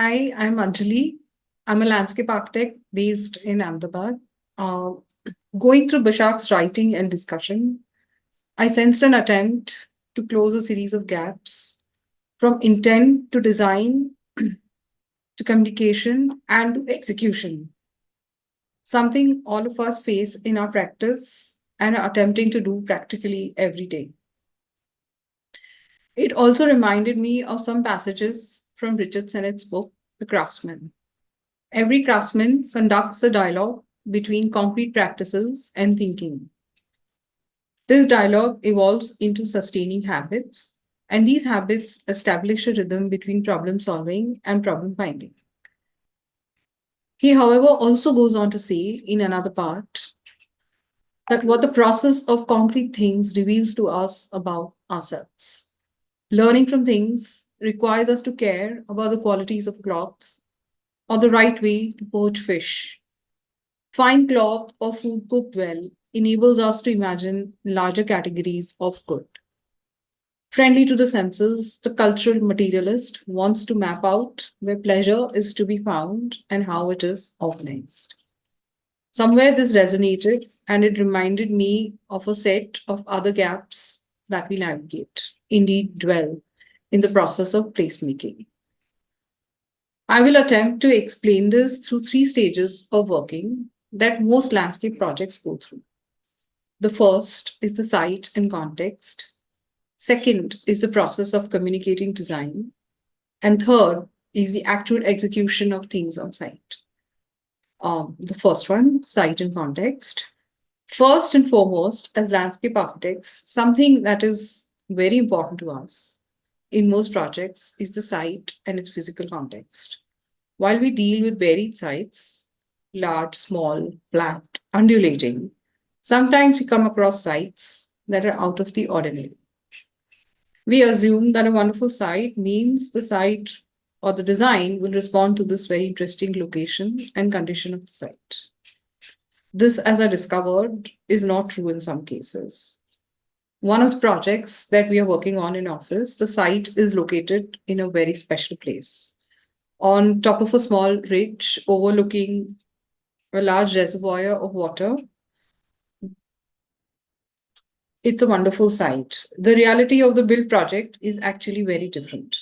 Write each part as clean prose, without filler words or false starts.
Hi, I'm Anjali. I'm a landscape architect based in Ahmedabad. Uh, Going through Bashak's writing and discussion, I sensed an attempt to close a series of gaps from intent to design to communication and to execution, something all of us face in our practice and are attempting to do practically every day. It also reminded me of some passages from Richard Sennett's book, The Craftsman. Every craftsman conducts a dialogue between concrete practices and thinking. This dialogue evolves into sustaining habits, and these habits establish a rhythm between problem solving and problem finding. He, however, also goes on to say in another part that what the process of concrete things reveals to us about ourselves. Learning from things requires us to care about the qualities of cloths or the right way to poach fish. Fine cloth or food cooked well enables us to imagine larger categories of good. Friendly to the senses, the cultural materialist wants to map out where pleasure is to be found and how it is organized. Somewhere this resonated and it reminded me of a set of other gaps that we navigate, indeed dwell, in the process of placemaking. I will attempt to explain this through three stages of working that most landscape projects go through. The first is the site and context. Second is the process of communicating design. And third is the actual execution of things on site. The first one, site and context. First and foremost, as landscape architects, something that is very important to us in most projects is the site and its physical context. While we deal with varied sites, large, small, flat, undulating, sometimes we come across sites that are out of the ordinary. We assume that a wonderful site means the site or the design will respond to this very interesting location and condition of the site. This, as I discovered, is not true in some cases. One of the projects that we are working on in office, the site is located in a very special place on top of a small ridge overlooking a large reservoir of water. It's a wonderful site. The reality of the build project is actually very different.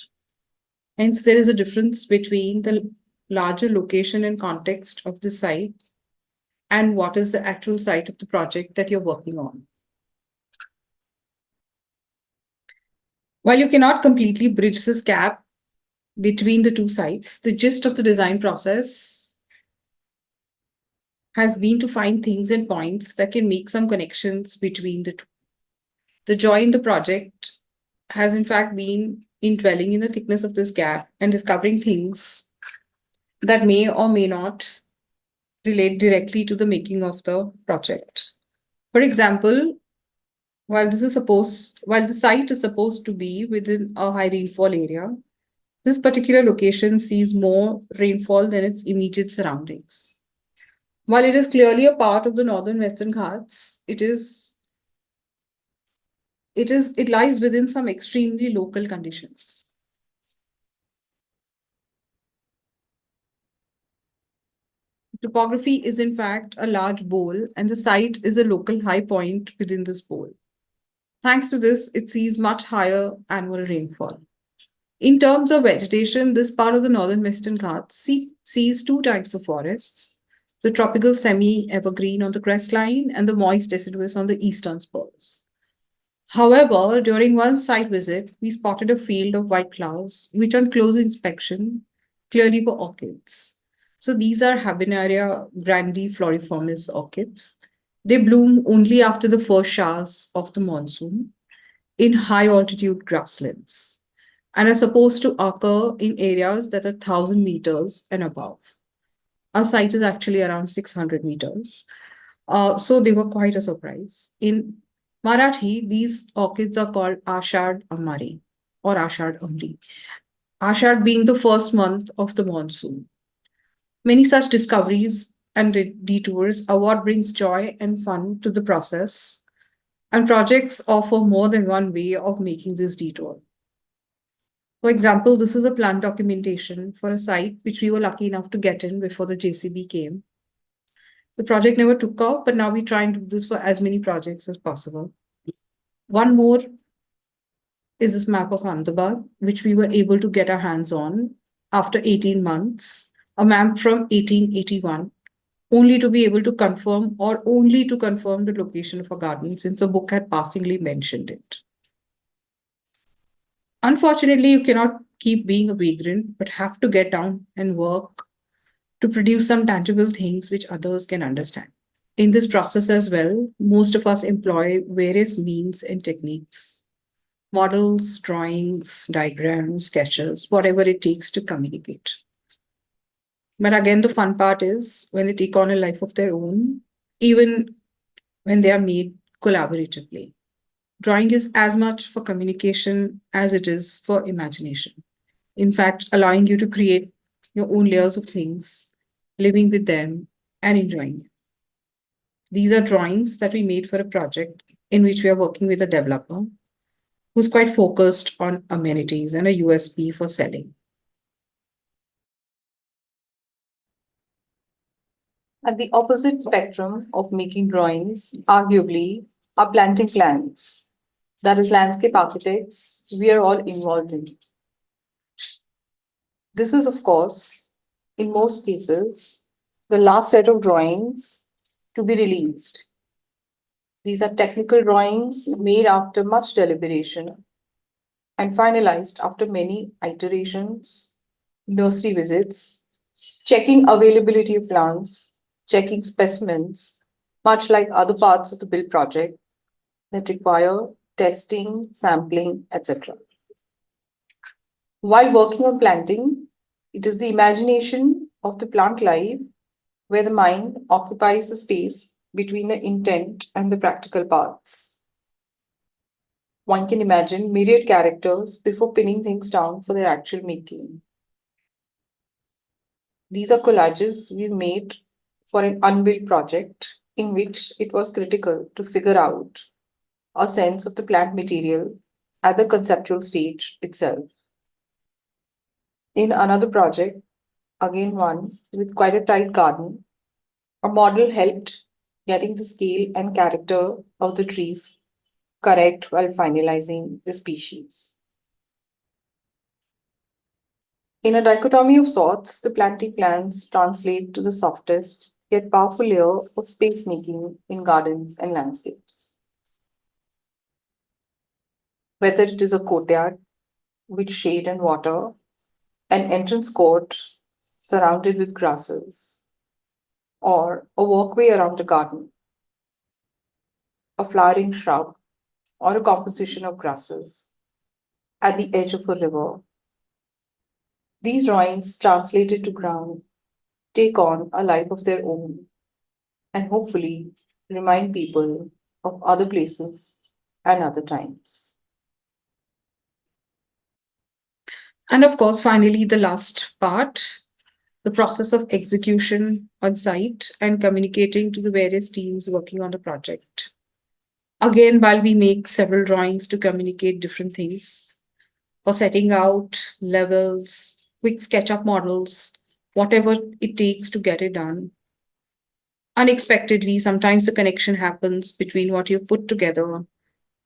Hence, there is a difference between the larger location and context of the site and what is the actual site of the project that you're working on. While you cannot completely bridge this gap between the two sites, the gist of the design process has been to find things and points that can make some connections between the two. The joy in the project has, in fact, been in dwelling in the thickness of this gap and discovering things that may or may not relate directly to the making of the project. For example, while the site is supposed to be within a high rainfall area, this particular location sees more rainfall than its immediate surroundings. While it is clearly a part of the northern Western Ghats, it lies within some extremely local conditions. Topography is in fact a large bowl, and the site is a local high point within this bowl. Thanks to this, it sees much higher annual rainfall. In terms of vegetation, this part of the northern Western Ghats sees two types of forests: the tropical semi-evergreen on the crest line and the moist deciduous on the eastern spurs. However, during one site visit, we spotted a field of white flowers, which on close inspection clearly were orchids. So these are Habenaria grandifloriformis orchids. They bloom only after the first showers of the monsoon in high altitude grasslands and are supposed to occur in areas that are 1,000 meters and above. Our site is actually around 600 meters. So they were quite a surprise. In Marathi, these orchids are called Ashad Amari or Ashad Amri. Ashad being the first month of the monsoon. Many such discoveries and detours are what brings joy and fun to the process, and projects offer more than one way of making this detour. For example, this is a plant documentation for a site which we were lucky enough to get in before the JCB came. The project never took off, but now we try and do this for as many projects as possible. One more is this map of Ahmedabad, which we were able to get our hands on after 18 months, a map from 1881, only to be able to confirm or only to confirm the location of a garden since a book had passingly mentioned it. Unfortunately, you cannot keep being a vagrant, but have to get down and work to produce some tangible things which others can understand. In this process as well, most of us employ various means and techniques, models, drawings, diagrams, sketches, whatever it takes to communicate. But again, the fun part is when they take on a life of their own, even when they are made collaboratively. Drawing is as much for communication as it is for imagination. In fact, allowing you to create your own layers of things, living with them, and enjoying it. These are drawings that we made for a project in which we are working with a developer who's quite focused on amenities and a USP for selling. At the opposite spectrum of making drawings, arguably, are planting plants. That is, landscape architects, we are all involved in. This is, of course, in most cases, the last set of drawings to be released. These are technical drawings made after much deliberation and finalized after many iterations, nursery visits, checking availability of plants, checking specimens, much like other parts of the build project that require testing, sampling, etc. While working on planting, it is the imagination of the plant life where the mind occupies the space between the intent and the practical parts. One can imagine myriad characters before pinning things down for their actual making. These are collages we've made for an unbuilt project in which it was critical to figure out a sense of the plant material at the conceptual stage itself. In another project, again one with quite a tight garden, a model helped getting the scale and character of the trees correct while finalizing the species. In a dichotomy of sorts, the planting plans translate to the softest yet powerful layer of space making in gardens and landscapes. Whether it is a courtyard with shade and water, an entrance court surrounded with grasses, or a walkway around a garden, a flowering shrub, or a composition of grasses at the edge of a river. These drawings, translated to ground, take on a life of their own and hopefully remind people of other places and other times. And of course, finally, the last part, the process of execution on site and communicating to the various teams working on the project. Again, while we make several drawings to communicate different things, for setting out levels, quick SketchUp models, whatever it takes to get it done. Unexpectedly, sometimes the connection happens between what you've put together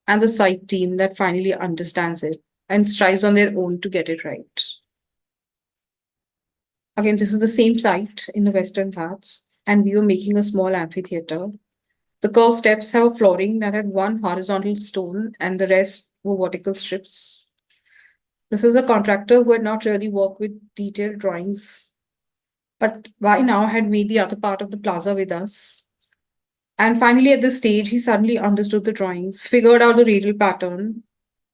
and the site team that finally understands it and strives on their own to get it right. Again, this is the same site in the Western Ghats, and we were making a small amphitheater. The curved steps have a flooring that had one horizontal stone and the rest were vertical strips. This is a contractor who had not really worked with detailed drawings, but by now had made the other part of the plaza with us. And finally, at this stage, he suddenly understood the drawings, figured out the radial pattern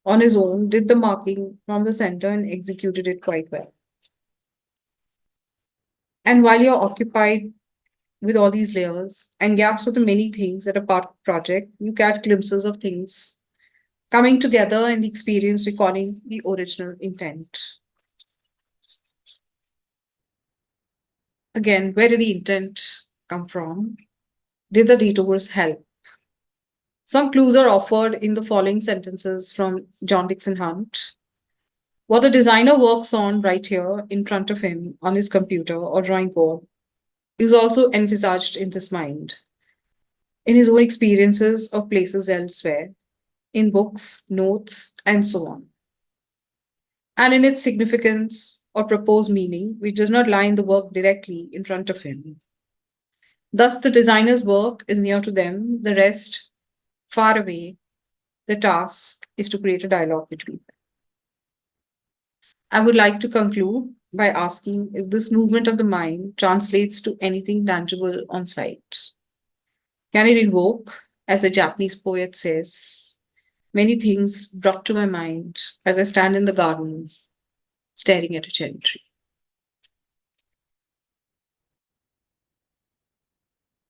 on his own, did the marking from the center, and executed it quite well. And while you're occupied with all these layers and gaps of the many things that are part of the project, you catch glimpses of things coming together and the experience recalling the original intent. Again, where did the intent come from? Did the detours help? Some clues are offered in the following sentences from John Dixon Hunt. What the designer works on right here in front of him on his computer or drawing board is also envisaged in this mind, in his own experiences of places elsewhere, in books, notes, and so on, and in its significance or proposed meaning, which does not lie in the work directly in front of him. Thus, the designer's work is near to them, the rest far away. The task is to create a dialogue between them. I would like to conclude by asking if this movement of the mind translates to anything tangible on sight. Can it evoke, as a Japanese poet says, many things brought to my mind as I stand in the garden staring at a cherry tree?